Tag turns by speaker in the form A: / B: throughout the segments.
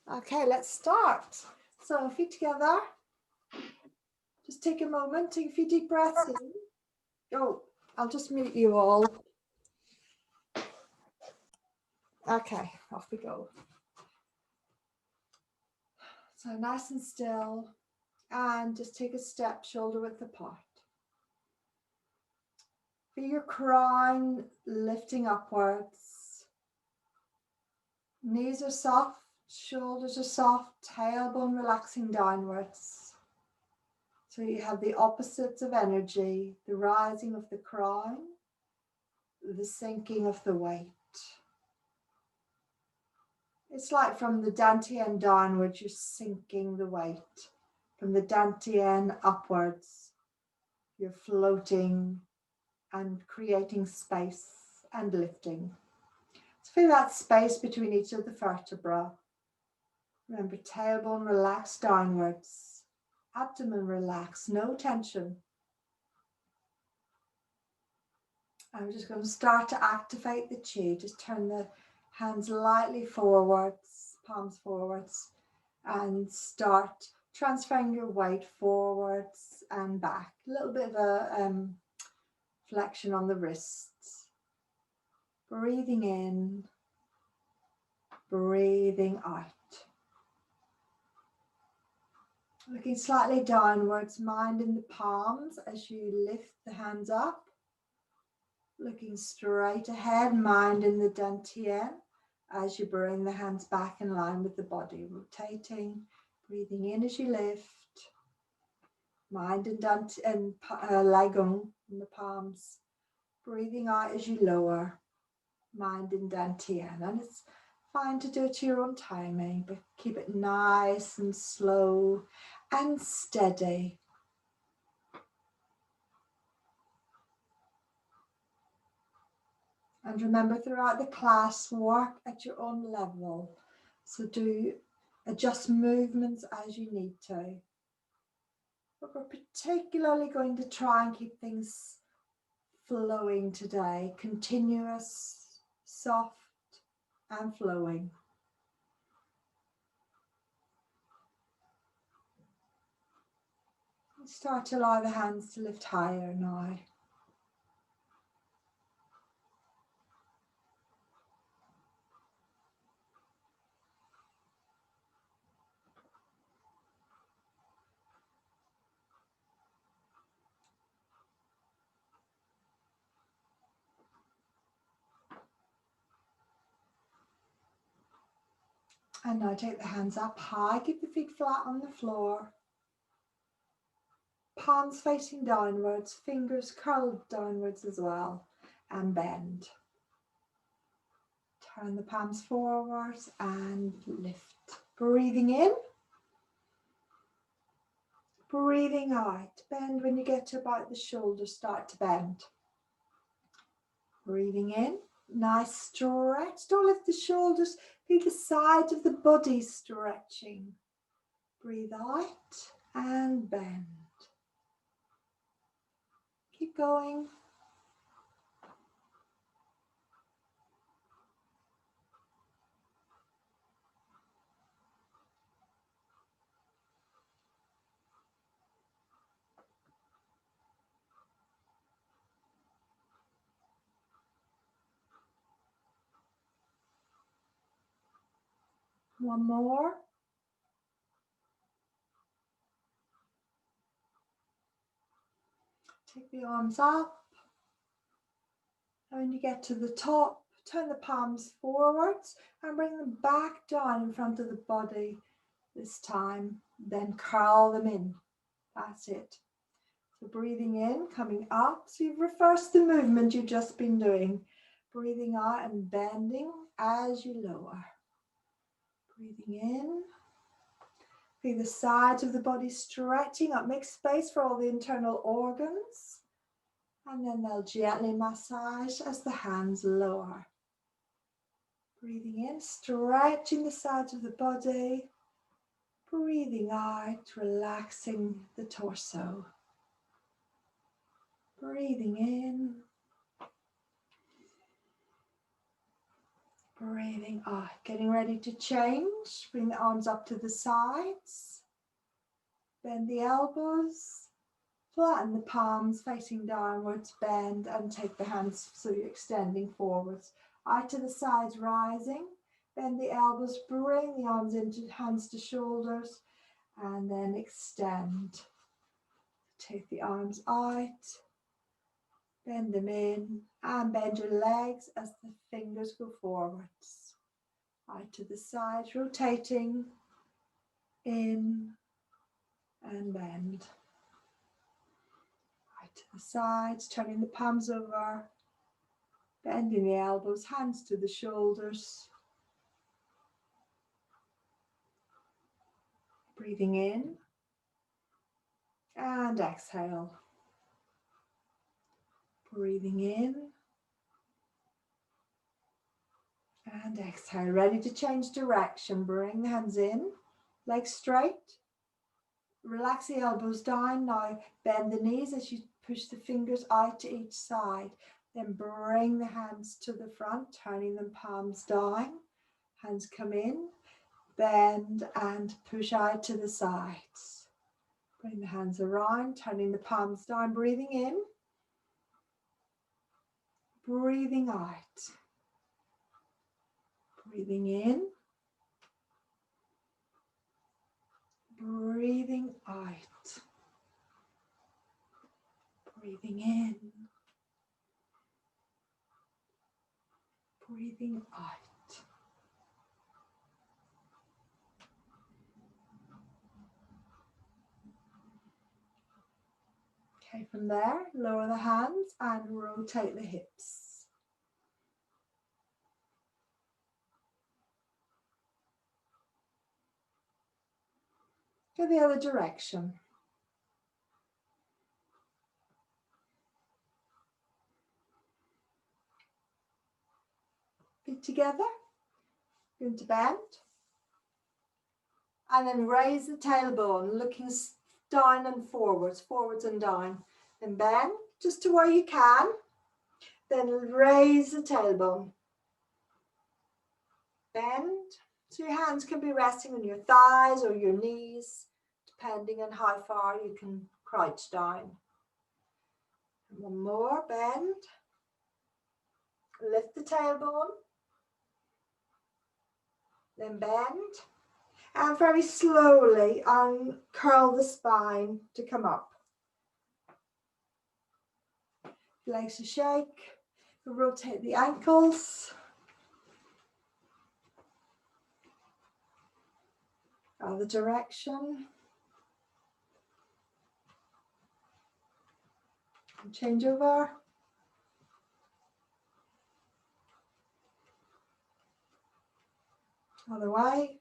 A: Okay, let's start. So feet together. Just take a moment, take a few deep breaths in. Oh, I'll just mute you all. Okay, off we go. So nice and still, and just take a step shoulder width apart. Feel your crown lifting upwards. Knees are soft, shoulders are soft, tailbone relaxing downwards. So you have the opposites of energy, the rising of the crown, the sinking of the weight. It's like from the dantian downwards, you're sinking the weight. From the dantian upwards, you're floating and creating space and lifting. So feel that space between each of the vertebrae. Remember, tailbone relaxed downwards, abdomen relaxed, no tension. I'm just going to start to activate the chi. Just turn the hands lightly forwards, palms forwards, and start transferring your weight forwards and back. A little bit of a flexion on the wrists. Breathing in, breathing out. Looking slightly downwards, mind in the palms as you lift the hands up. Looking straight ahead, mind in the dantian as you bring the hands back in line with the body, rotating, breathing in as you lift. Mind in Laigung in the palms. Breathing out as you lower. Mind in dantian. And it's fine to do it to your own timing, but keep it nice and slow and steady. And remember, throughout the class, work at your own level. So adjust movements as you need to. But we're particularly going to try and keep things flowing today. Continuous, soft, and flowing. Start to allow the hands to lift higher now. And now take the hands up high, keep the feet flat on the floor. Palms facing downwards, fingers curled downwards as well, and bend. Turn the palms forwards and lift. Breathing in. Breathing out. Bend when you get to about the shoulders, start to bend. Breathing in. Nice stretch. Don't lift the shoulders. Feel the sides of the body stretching. Breathe out and bend. Keep going. One more. Take the arms up. And when you get to the top, turn the palms forwards and bring them back down in front of the body this time. Then curl them in. That's it. So breathing in, coming up. So you've reversed the movement you've just been doing. Breathing out and bending as you lower. Breathing in. Feel the sides of the body stretching up. Make space for all the internal organs. And then they'll gently massage as the hands lower. Breathing in, stretching the sides of the body. Breathing out, relaxing the torso. Breathing in. Breathing out, getting ready to change. Bring the arms up to the sides. Bend the elbows. Flatten the palms facing downwards. Bend and take the hands so you're extending forwards. Out to the sides, rising. Bend the elbows. Bring the arms into hands to shoulders. And then extend. Take the arms out. Bend them in. And bend your legs as the fingers go forwards. Out to the sides, rotating in and bend. Out to the sides, turning the palms over, bending the elbows, hands to the shoulders. Breathing in and exhale. Breathing in and exhale. Ready to change direction. Bring the hands in, legs straight. Relax the elbows down. Now bend the knees as you push the fingers out to each side. Then bring the hands to the front, turning them palms down. Hands come in, bend and push out to the sides. Bring the hands around, turning the palms down, breathing in, breathing out. Breathing in, breathing out. Breathing in, breathing out. Okay, from there, lower the hands and rotate the hips. Go the other direction. Feet together, going to bend. And then raise the tailbone, looking down and forwards and down. Then bend just to where you can. Then raise the tailbone. Bend. So your hands can be resting on your thighs or your knees, depending on how far you can crouch down. One more, bend. Lift the tailbone. Then bend. And very slowly uncurl the spine to come up. Legs to shake. Rotate the ankles. Other direction. And change over. Other way.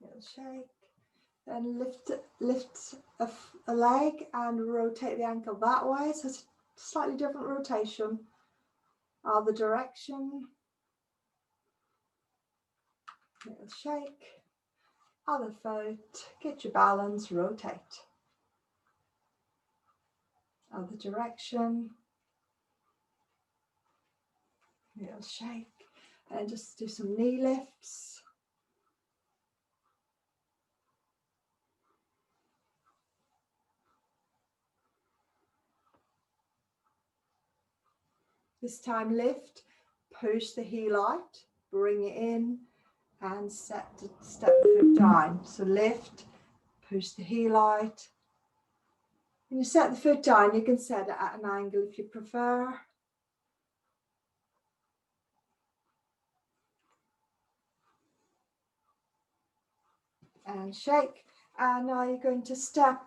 A: Little shake. Then lift a leg and rotate the ankle that way. So it's a slightly different rotation. Other direction. Little shake. Other foot. Get your balance. Rotate. Other direction. Little shake. And just do some knee lifts. This time lift, push the heel out, bring it in and step the foot down. So lift, push the heel out. When you set the foot down, you can set it at an angle if you prefer. And shake. And now you're going to step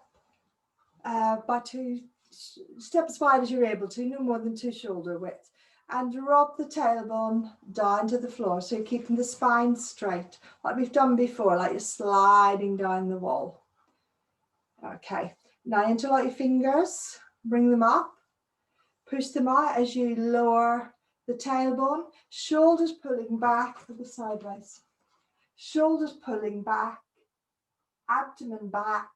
A: step as wide as you're able to, no more than 2 shoulder width. And drop the tailbone down to the floor. So you're keeping the spine straight, like we've done before, like you're sliding down the wall. Okay, now interlock your fingers, bring them up, push them out as you lower the tailbone, shoulders pulling back to the sideways, shoulders pulling back, abdomen back,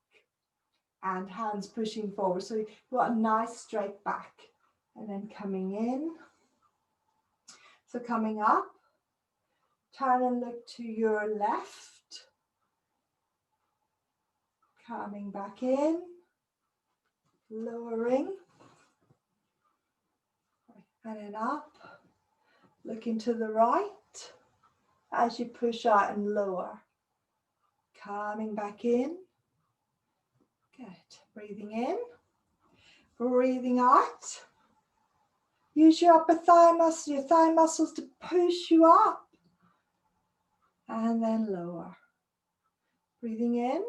A: and hands pushing forward. So you've got a nice straight back. And then coming in So coming up, turn and look to your left. Coming back in, lowering, and then up, looking to the right as you push out and lower. Coming back in, good. Breathing in, breathing out. Use your upper thigh muscles, your thigh muscles to push you up, and then lower. Breathing in,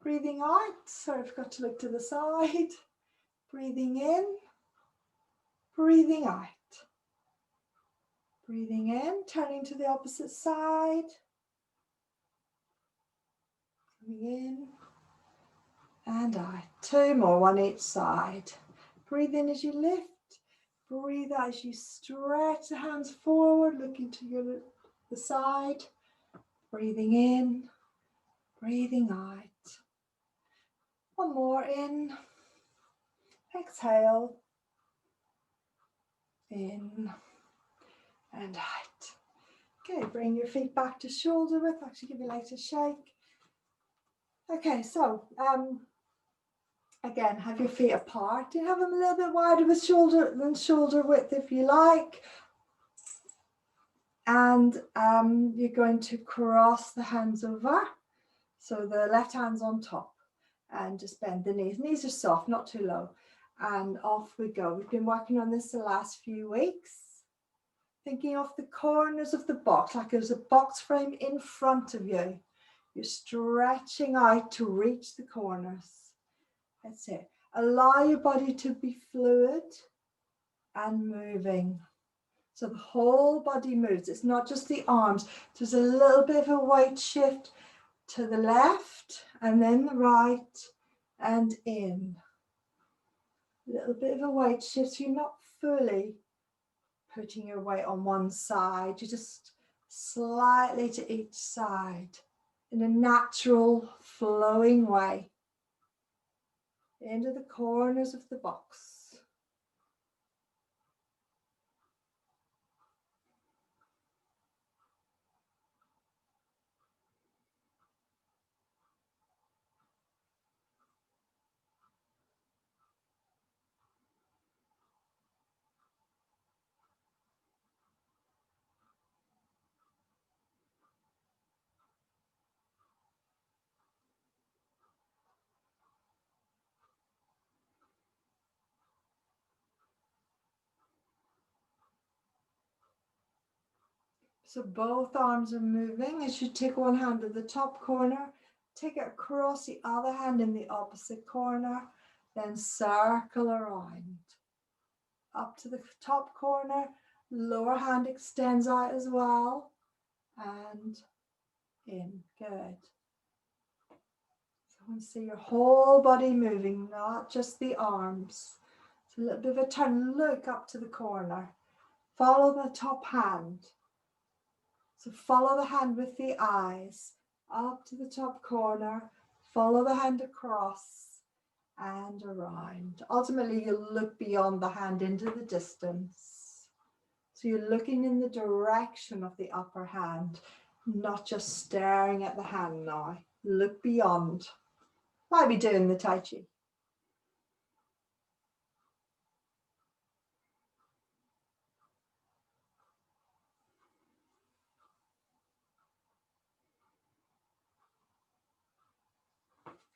A: breathing out. Sorry, I forgot to look to the side. Breathing in, breathing out. Breathing in, turning to the opposite side. Coming in and out. Two more, one each side. Breathe in as you lift. Breathe out as you stretch the hands forward, looking to the side. Breathing in, breathing out. One more in. Exhale. In and out. Okay, bring your feet back to shoulder width. Actually, give your legs a shake. Okay, so again, have your feet apart. You have them a little bit wider with shoulder width if you like. And you're going to cross the hands over. So the left hand's on top. And just bend the knees. Knees are soft, not too low. And off we go. We've been working on this the last few weeks. Thinking of the corners of the box, like there's a box frame in front of you. You're stretching out to reach the corners. That's it. Allow your body to be fluid and moving. So the whole body moves. It's not just the arms. There's a little bit of a weight shift to the left and then the right and in. A little bit of a weight shift. So you're not fully putting your weight on one side. You just slightly to each side in a natural flowing way into the corners of the box. So both arms are moving. As you take one hand to the top corner, take it across the other hand in the opposite corner, then circle around. Up to the top corner, lower hand extends out as well, and in. Good. So I want to see your whole body moving, not just the arms. It's a little bit of a turn. Look up to the corner. Follow the top hand. So follow the hand with the eyes up to the top corner, follow the hand across and around. Ultimately, you'll look beyond the hand into the distance. So you're looking in the direction of the upper hand, not just staring at the hand now. Look beyond. Might be doing the Tai Chi.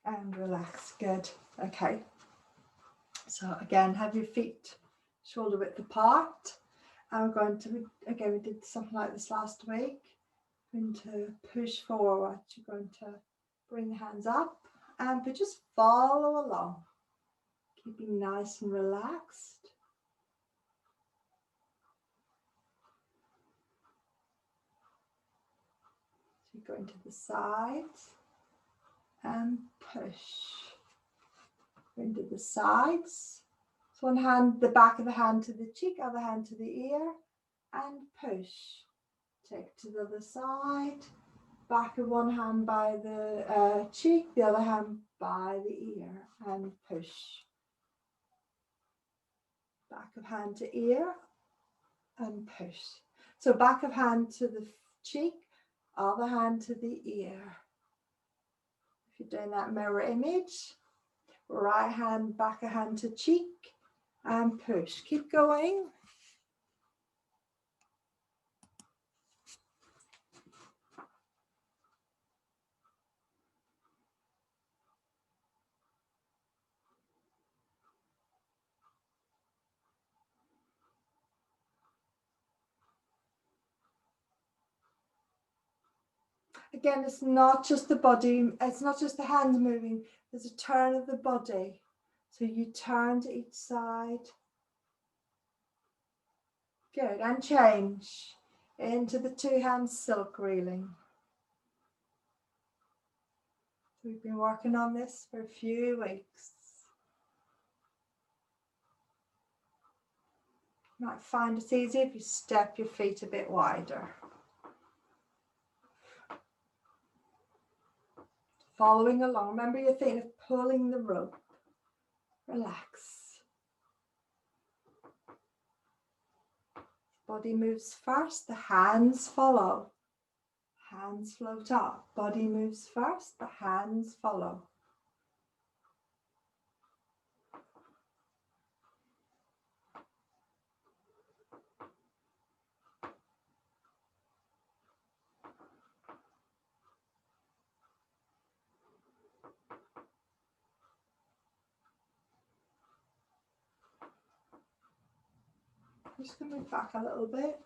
A: And relax. Good. Okay. So again, have your feet shoulder width apart. And we're going to, again, we did something like this last week. Going to push forward. You're going to bring the hands up but just follow along. Keeping nice and relaxed. So you're going to the sides and push. Into the sides. So one hand, the back of the hand to the cheek, other hand to the ear, and push. Take to the other side. Back of one hand by the cheek, the other hand by the ear, and push. Back of hand to ear, and push. So back of hand to the cheek, other hand to the ear. If you're doing that mirror image, right hand, back of hand to cheek and push. Keep going. Again, it's not just the body, it's not just the hands moving, there's a turn of the body. So you turn to each side. Good, and change into the two hands silk reeling. We've been working on this for a few weeks. You might find it's easier if you step your feet a bit wider. Following along, remember you're thinking of pulling the rope. Relax. Body moves first, the hands follow. Hands float up. Body moves first, the hands follow. I'm just going to move back a little bit.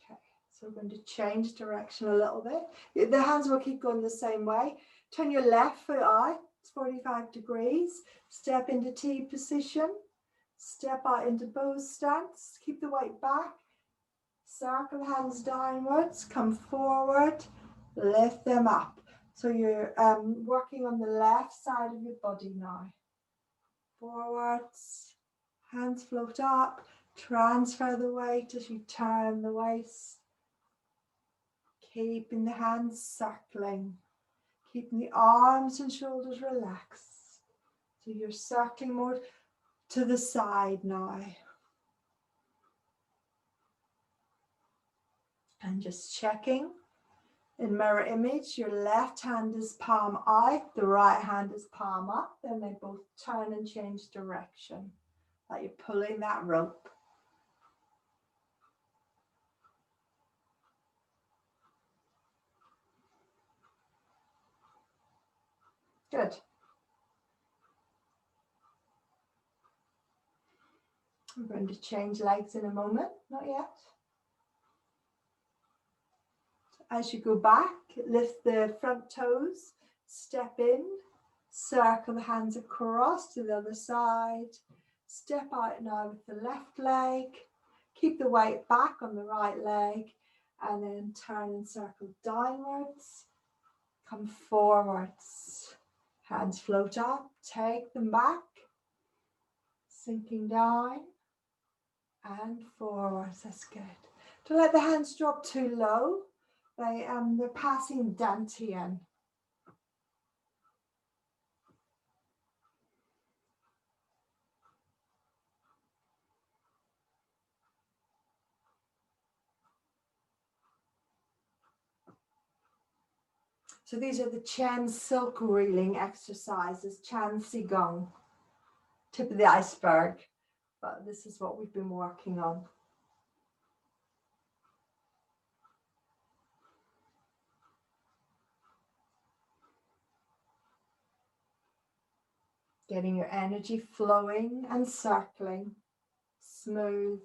A: Okay, so we're going to change direction a little bit. The hands will keep going the same way. Turn your left foot out, it's 45 degrees. Step into T position. Step out into bow stance. Keep the weight back. Circle the hands downwards. Come forward. Lift them up. So you're working on the left side of your body now. Forwards. Hands float up, transfer the weight as you turn the waist. Keeping the hands circling, keeping the arms and shoulders relaxed. So you're circling more to the side now. And just checking in mirror image, your left hand is palm out, the right hand is palm up, then they both turn and change direction. Like you're pulling that rope. Good. I'm going to change legs in a moment, not yet. As you go back, lift the front toes, step in, circle the hands across to the other side, step out now with the left leg, keep the weight back on the right leg, and then turn and circle downwards, come forwards, hands float up, take them back, sinking down and forwards, that's good. Don't let the hands drop too low. They're passing dantian. So these are the Chen silk reeling exercises, Chan Si Gong, tip of the iceberg, but this is what we've been working on. Getting your energy flowing and circling, smooth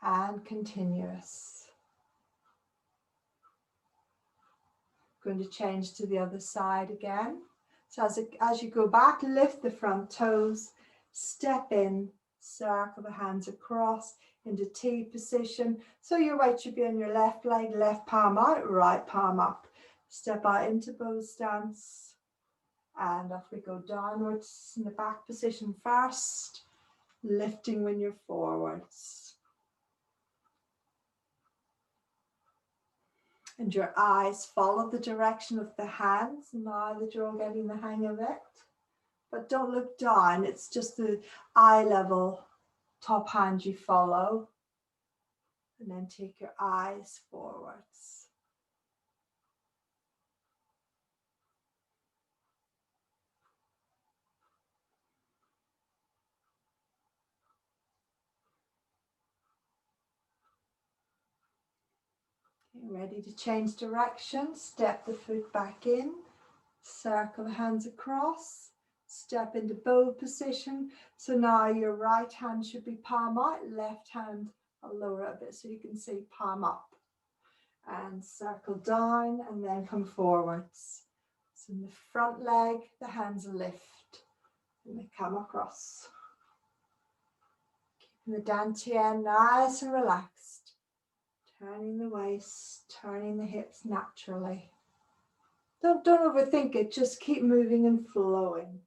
A: and continuous. Going to change to the other side again. So as you go back, lift the front toes, step in, circle the hands across into T position. So your weight should be on your left leg, left palm out, right palm up. Step out into bow stance. And off we go downwards in the back position first, lifting when you're forwards. And your eyes follow the direction of the hands now that you're all getting the hang of it. But don't look down, it's just the eye level top hand you follow, and then take your eyes forwards. Okay, ready to change direction, step the foot back in, circle the hands across, step into bow position. So now your right hand should be palm out, left hand, I'll lower it a bit so you can see palm up. And circle down and then come forwards. So in the front leg, the hands lift and they come across. Keeping the dantian nice and relaxed. Turning the waist, turning the hips naturally. Don't overthink it, just keep moving and flowing.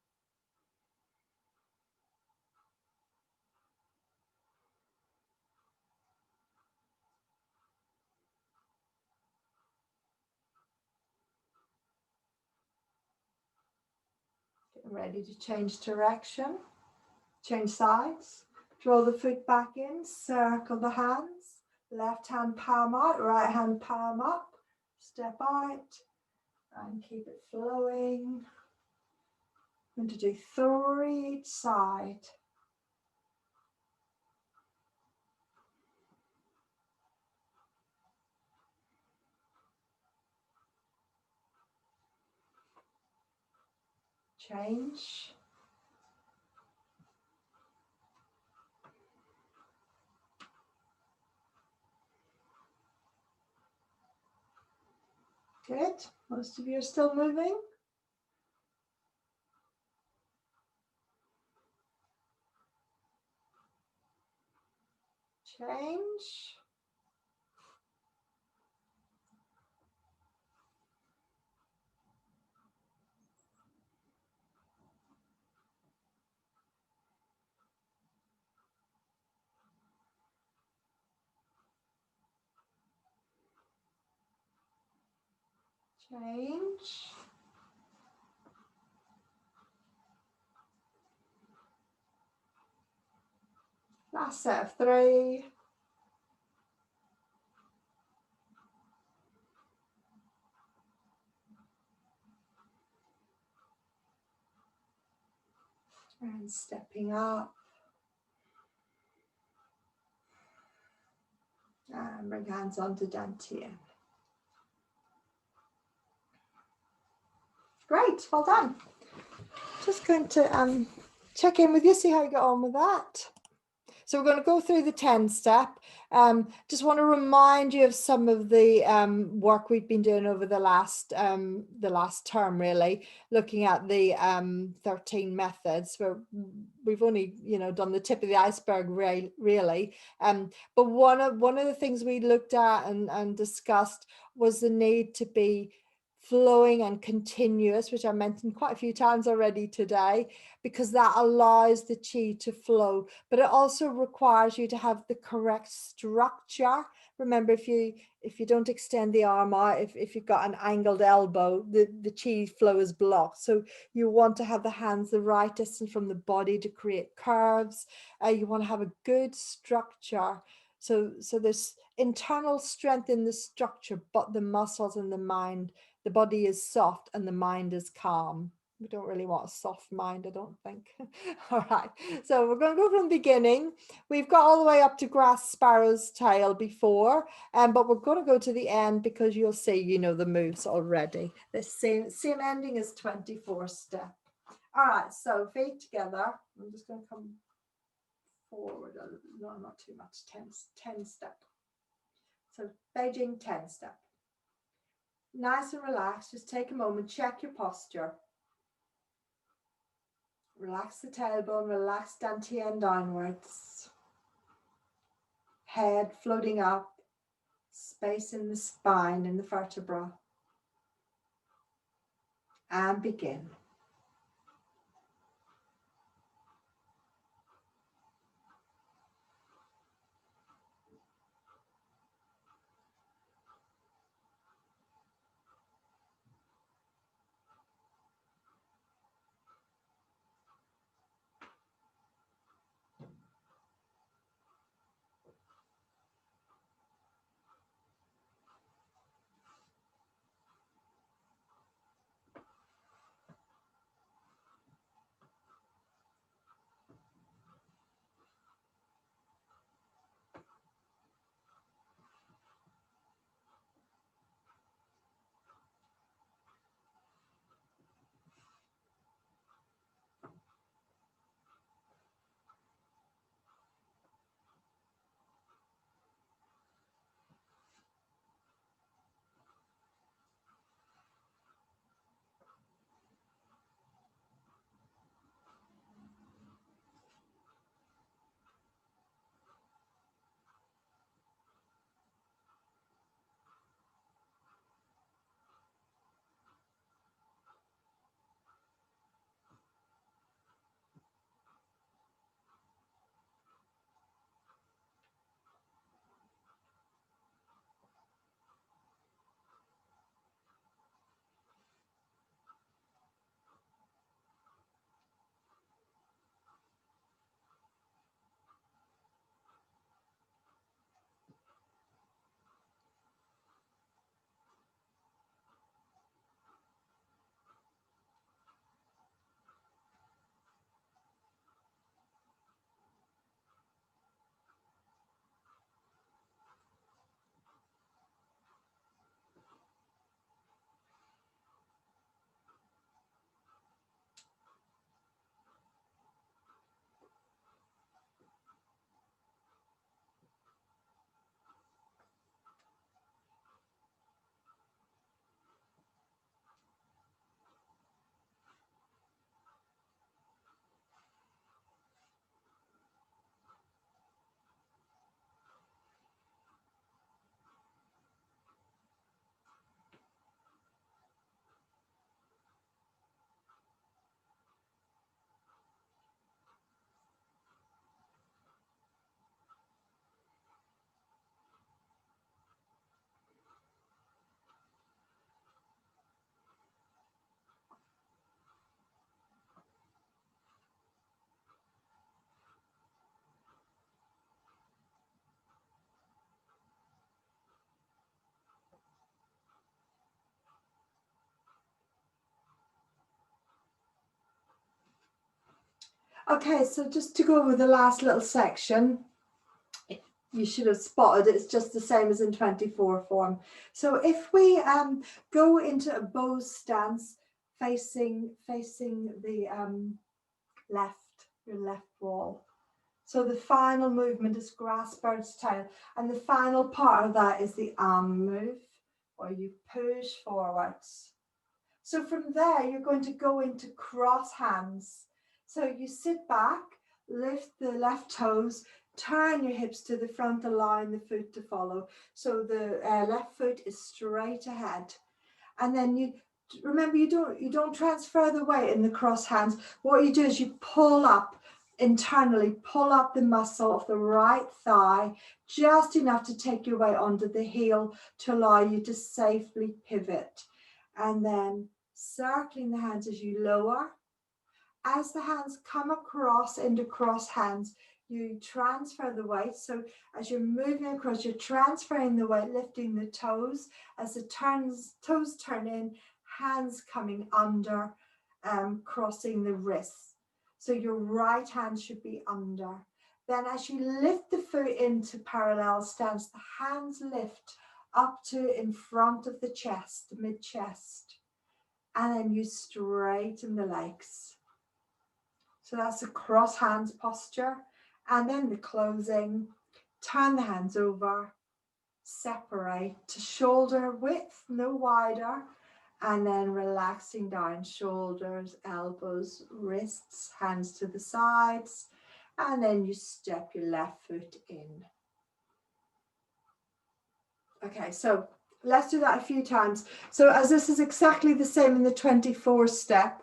A: Getting ready to change direction, change sides. Draw the foot back in, circle the hands. Left hand palm out, right hand palm up. Step out and keep it flowing. I'm going to do 3 each side. Change. Good. Most of you are still moving. Change. Change. Last set of 3. And stepping up. And bring hands onto dantian. Great, well done. Just going to check in with you, see how you get on with that. So we're going to go through the 10 step. Just want to remind you of some of the work we've been doing over the last term, really, looking at the 13 methods where we've only, done the tip of the iceberg, really. But one of the things we looked at and discussed was the need to be flowing and continuous, which I mentioned quite a few times already today, because that allows the chi to flow, but it also requires you to have the correct structure. Remember, if you don't extend the arm out, if you've got an angled elbow, the chi flow is blocked. So you want to have the hands the right distance from the body to create curves. You want to have a good structure. So there's internal strength in the structure, but the muscles and the mind, the body is soft and the mind is calm. We don't really want a soft mind, I don't think. All right, so we're going to go from the beginning. We've got all the way up to grass sparrow's tail before, but we're going to go to the end because you'll see, the moves already. The same ending as 24 step. All right, so feet together. I'm just going to come forward a little, no, not too much, 10 step. So Beijing 10 step. Nice and relaxed, just take a moment, check your posture. Relax the tailbone, relax dantian downwards. Head floating up, space in the spine, in the vertebra. And begin. Okay, so just to go over the last little section, you should have spotted it's just the same as in 24 form. So if we go into a bow stance facing the your left wall. So the final movement is grass bird's tail, and the final part of that is the arm move, or you push forwards. So from there, you're going to go into cross hands. So you sit back, lift the left toes, turn your hips to the front, allowing the foot to follow. So the left foot is straight ahead. And then you remember, you don't transfer the weight in the cross hands. What you do is you pull up internally, pull up the muscle of the right thigh, just enough to take your weight onto the heel to allow you to safely pivot. And then circling the hands as you lower. As the hands come across into cross hands, you transfer the weight. So as you're moving across, you're transferring the weight, lifting the toes. As the toes turn in, hands coming under, crossing the wrists. So your right hand should be under. Then as you lift the foot into parallel stance, the hands lift up to in front of the chest, mid-chest. And then you straighten the legs. So that's the cross hands posture. And then the closing, turn the hands over, separate to shoulder width, no wider, and then relaxing down, shoulders, elbows, wrists, hands to the sides, and then you step your left foot in. Okay, so let's do that a few times. So as this is exactly the same in the 24 step,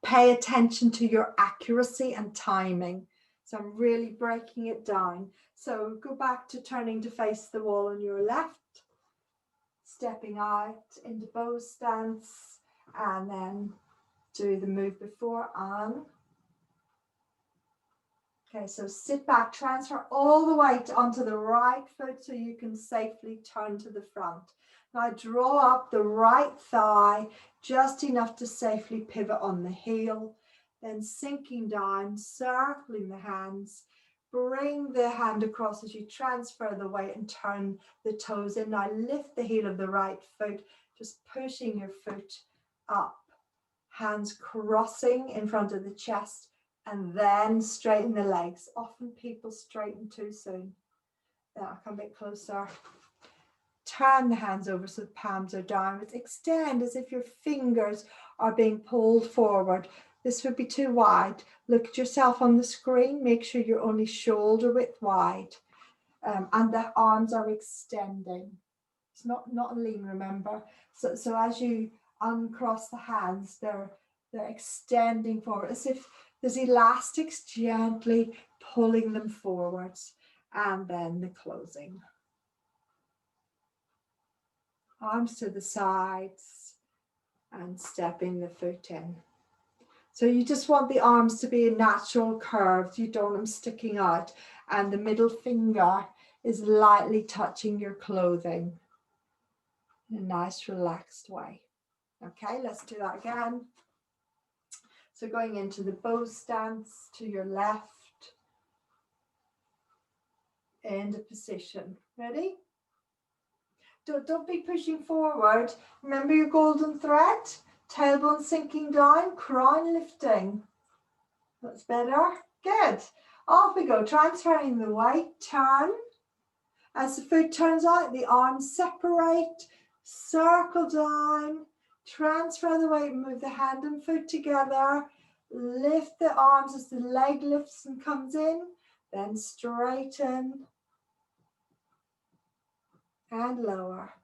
A: pay attention to your accuracy and timing. So I'm really breaking it down. So go back to turning to face the wall on your left, stepping out into bow stance, and then do the move before on. Okay, so sit back, transfer all the weight onto the right foot so you can safely turn to the front. Now draw up the right thigh just enough to safely pivot on the heel, then sinking down, circling the hands. Bring the hand across as you transfer the weight and turn the toes in. Now lift the heel of the right foot, just pushing your foot up. Hands crossing in front of the chest, and then straighten the legs. Often people straighten too soon. Then I'll come a bit closer. Turn the hands over so the palms are downwards. Extend as if your fingers are being pulled forward. This would be too wide. Look at yourself on the screen. Make sure you're only shoulder width wide. And the arms are extending. It's not a lean, remember. So as you uncross the hands, they're extending forward as if there's elastics gently pulling them forwards. And then the closing. Arms to the sides and stepping the foot in. So you just want the arms to be a natural curve. You don't want them sticking out. And the middle finger is lightly touching your clothing in a nice relaxed way. Okay, let's do that again. So going into the bow stance to your left, into position. Ready? Don't be pushing forward. Remember your golden thread. Tailbone sinking down, crown lifting. That's better. Good. Off we go. Transferring the weight. Turn. As the foot turns out, the arms separate. Circle down. Transfer the weight. Move the hand and foot together. Lift the arms as the leg lifts and comes in. Then straighten. And lower.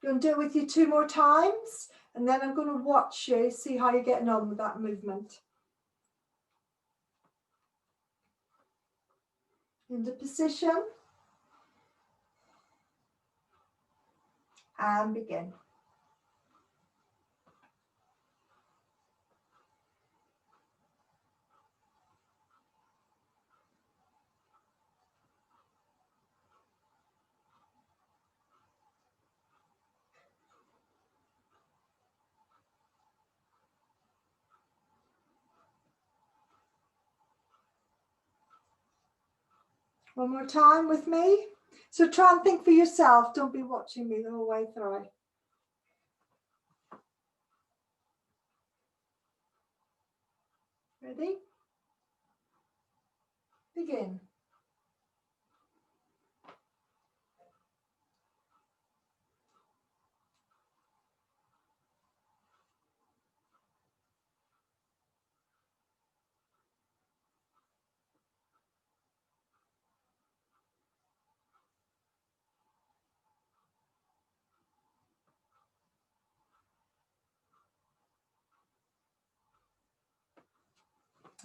A: I'm going to do it with you 2 more times, and then I'm going to watch you, see how you're getting on with that movement. Into position. And begin. One more time with me. So try and think for yourself. Don't be watching me the whole way through. Ready? Begin.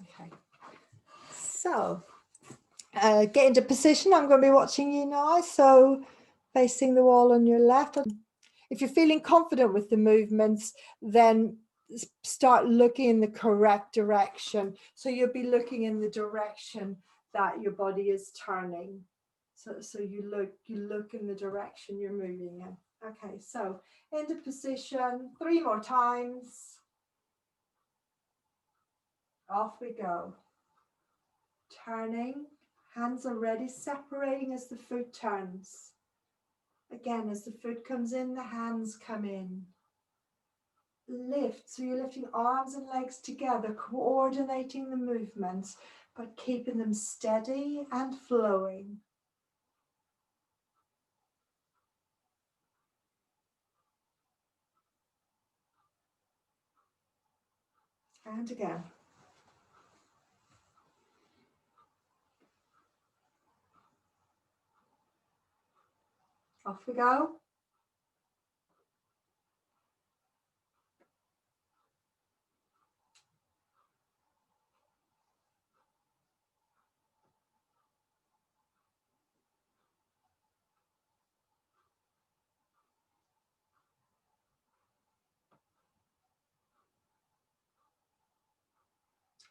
A: Okay. So get into position. I'm going to be watching you now. So facing the wall on your left. If you're feeling confident with the movements, then start looking in the correct direction. So you'll be looking in the direction that your body is turning. So you look in the direction you're moving in. Okay, so into position, 3 more times. Off we go. Turning, hands already separating as the foot turns. Again, as the foot comes in, the hands come in. Lift, so you're lifting arms and legs together, coordinating the movements, but keeping them steady and flowing. And again. Off we go.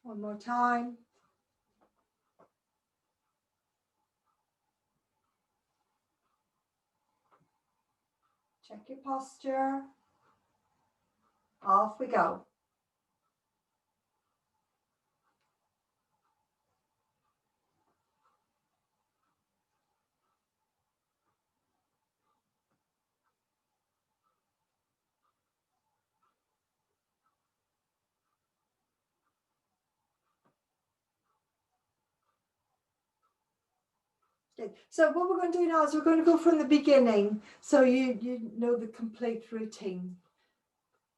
A: One more time. Check your posture. Off we go. Okay. So what we're going to do now is we're going to go from the beginning, so you know the complete routine.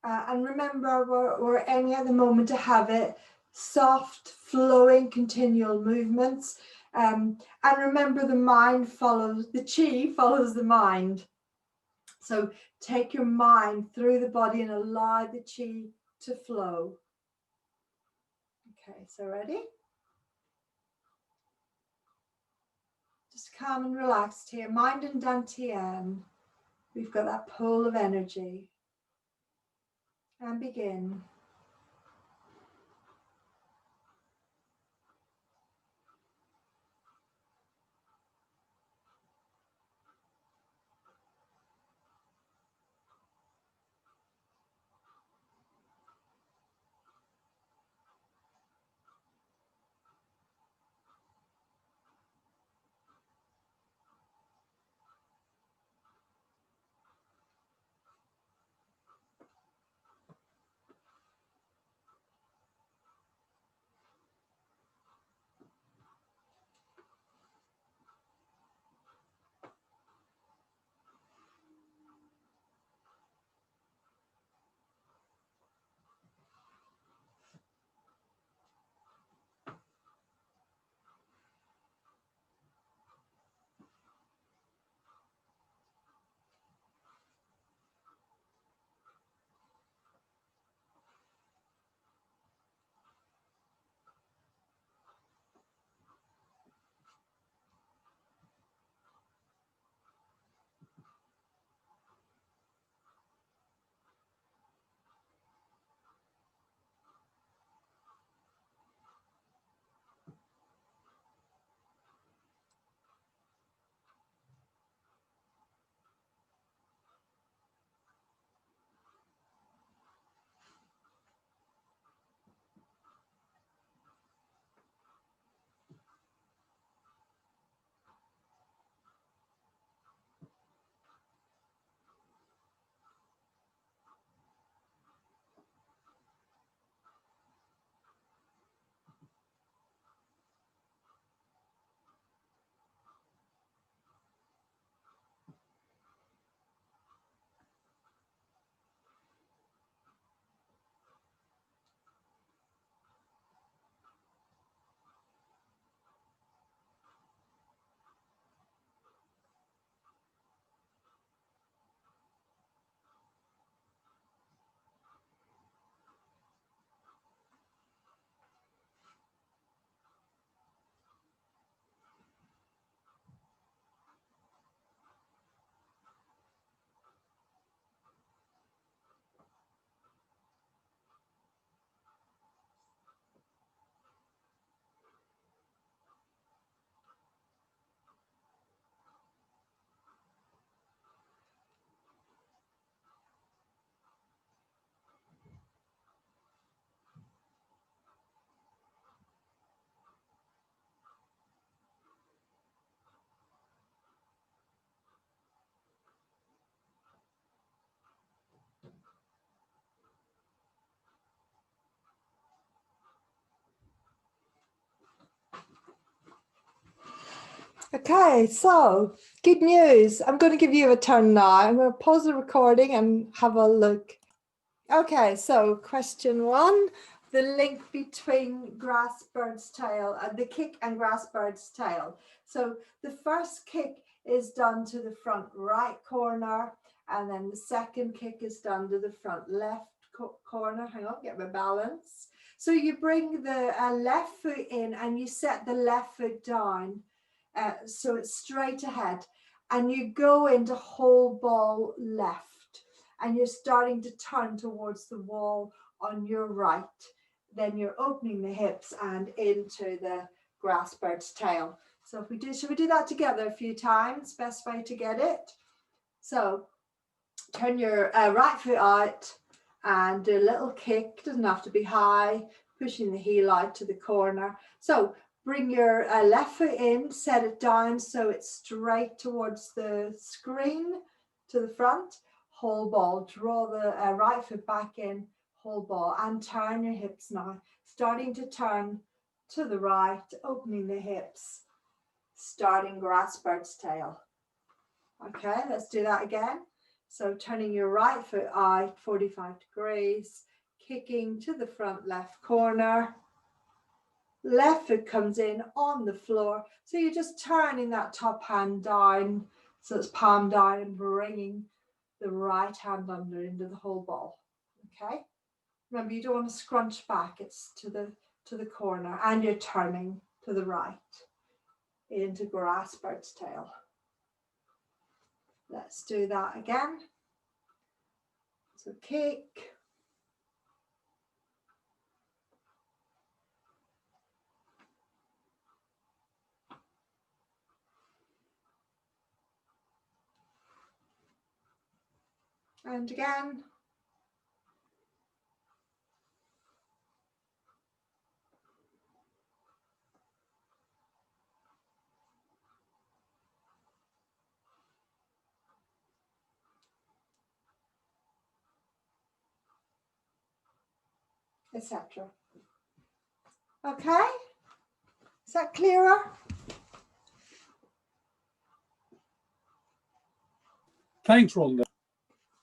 A: And remember, we're aiming at the moment to have it soft, flowing, continual movements. And remember, the mind follows, the chi follows the mind. So take your mind through the body and allow the chi to flow. Okay, so ready? Just calm and relaxed here. Mind and dantian. We've got that pull of energy. And begin. Okay, so good news. I'm going to give you a turn now. I'm going to pause the recording and have a look. Okay, so question 1, the link between grass bird's tail, the kick and grass bird's tail. So the first kick is done to the front right corner, and then the second kick is done to the front left corner. Hang on, get my balance. So you bring the left foot in and you set the left foot down, so it's straight ahead, and you go into whole ball left, and you're starting to turn towards the wall on your right. Then you're opening the hips and into the grass bird's tail. So if we do, should we do that together a few times? Best way to get it. So turn your right foot out and do a little kick. Doesn't have to be high, pushing the heel out to the corner. So bring your left foot in, set it down so it's straight towards the screen to the front. Whole ball, draw the right foot back in, whole ball, and turn your hips now. Starting to turn to the right, opening the hips, starting grass bird's tail. Okay, let's do that again. So turning your right foot out 45 degrees, kicking to the front left corner. Left foot comes in on the floor. So you're just turning that top hand down, so it's palm down, and bringing the right hand under into the whole ball. Okay. Remember, you don't want to scrunch back. It's to the corner, and you're turning to the right into grass bird's tail. Let's do that again. So kick. And again. Etc. Okay, is that clearer?
B: Thanks, Rhonda.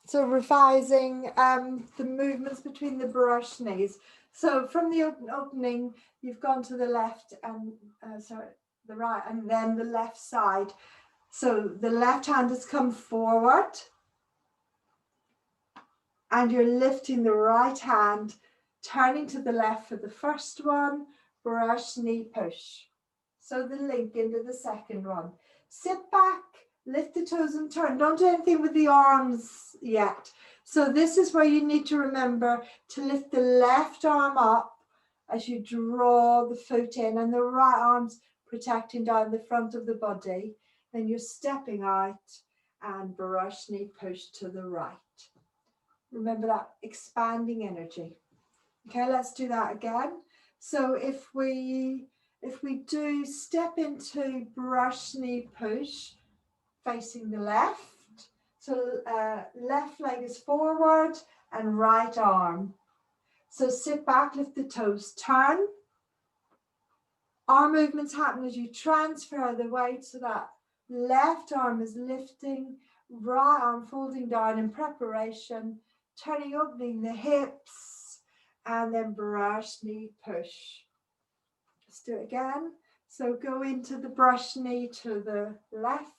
A: So revising the movements between the brush knees. So from the opening, you've gone to the left and the right, and then the left side. So the left hand has come forward, and you're lifting the right hand, turning to the left for the first one, brush, knee, push. So the link into the second one. Sit back, lift the toes and turn. Don't do anything with the arms yet. So this is where you need to remember to lift the left arm up as you draw the foot in, and the right arm's protecting down the front of the body. Then you're stepping out and brush, knee, push to the right. Remember that expanding energy. Okay, let's do that again. So if we do step into brush, knee, push, facing the left. So left leg is forward and right arm. So sit back, lift the toes, turn. Arm movements happen as you transfer the weight, so that left arm is lifting, right arm folding down in preparation, turning, opening the hips, and then brush, knee, push. Let's do it again. So go into the brush knee to the left.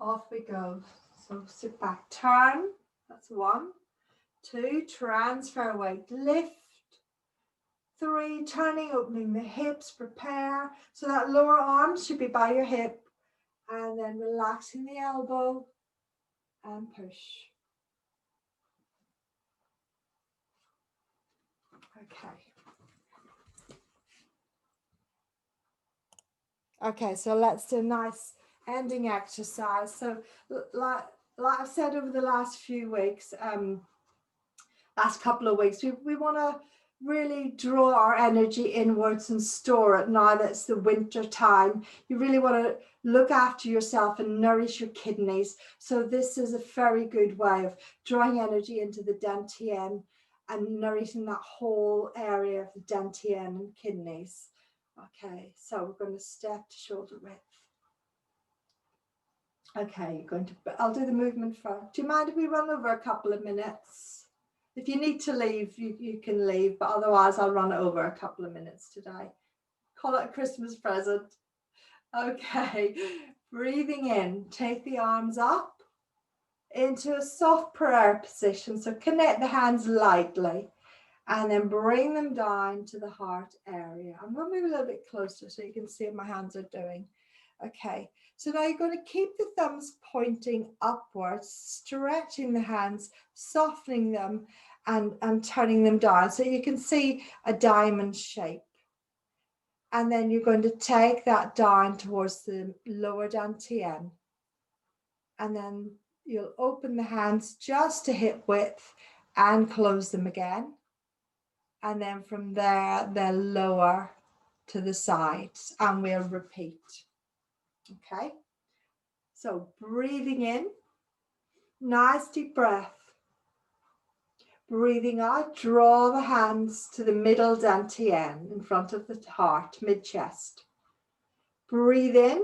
A: Off we go. So sit back, turn. That's 1, 2, transfer weight, lift. 3, turning, opening the hips, prepare. So that lower arm should be by your hip. And then relaxing the elbow and push. Okay. Okay, so let's do a nice ending exercise. So like I've said over the last few weeks, last couple of weeks, we want to really draw our energy inwards and store it now that it's the winter time. You really want to look after yourself and nourish your kidneys. So this is a very good way of drawing energy into the dantian and nourishing that whole area of the dantian and kidneys. Okay, so we're going to step to shoulder width. Okay, you're going to, I'll do the movement first. Do you mind if we run over a couple of minutes? If you need to leave, you can leave, but otherwise I'll run over a couple of minutes today. Call it a Christmas present. Okay, breathing in, take the arms up into a soft prayer position. So connect the hands lightly and then bring them down to the heart area. I'm going to move a little bit closer so you can see what my hands are doing. Okay, so now you're going to keep the thumbs pointing upwards, stretching the hands, softening them and turning them down so you can see a diamond shape. And then you're going to take that down towards the lower dantian. And then you'll open the hands just to hip width and close them again. And then from there, they'll lower to the sides and we'll repeat. Okay. So breathing in, nice deep breath. Breathing out, draw the hands to the middle dantian in front of the heart, mid-chest. Breathe in,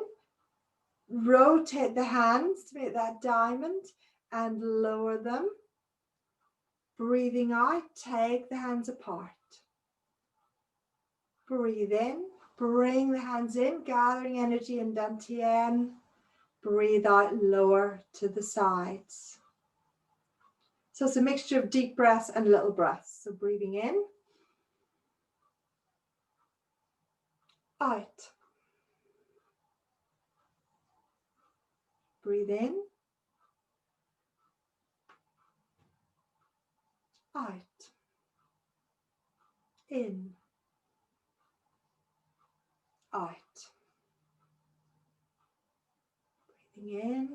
A: rotate the hands to make that diamond and lower them. Breathing out, take the hands apart. Breathe in, bring the hands in, gathering energy in dantian. Breathe out, lower to the sides. So it's a mixture of deep breaths and little breaths. So breathing in, out. Breathe in, out. In, out. Breathing in,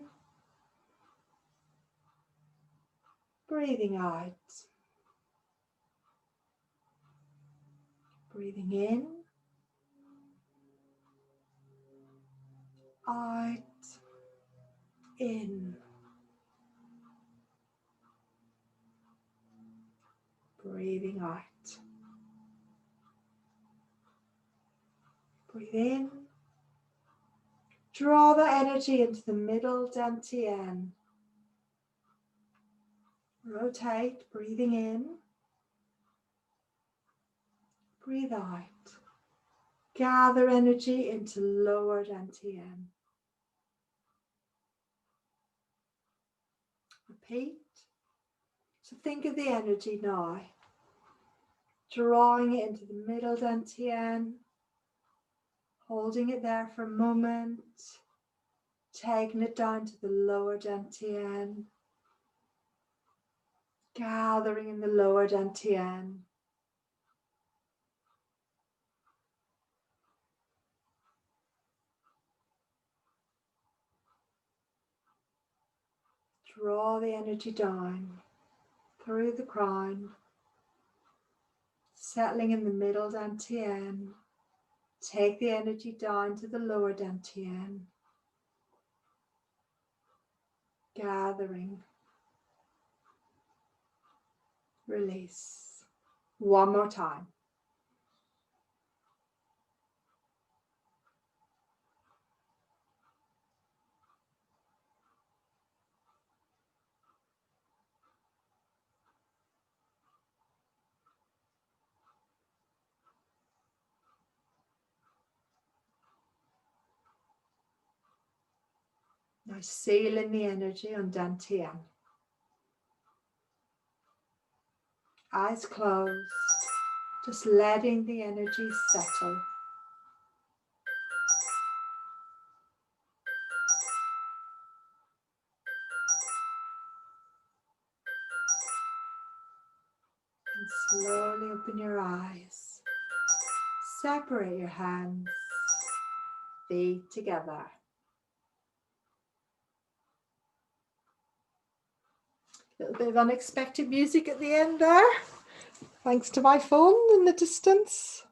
A: breathing out. Breathing in, out, in. Breathing out. Breathe in. Draw the energy into the middle dantian. Rotate, breathing in. Breathe out. Gather energy into lower dantian. Repeat. So think of the energy now. Drawing it into the middle dantian. Holding it there for a moment. Taking it down to the lower dantian. Gathering in the lower dantian. Draw the energy down through the crown, settling in the middle dantian. Take the energy down to the lower dantian, gathering, release. One more time. Now seal in the energy on dantian. Eyes closed, just letting the energy settle. And slowly open your eyes. Separate your hands, feet together. A little bit of unexpected music at the end there, thanks to my phone in the distance.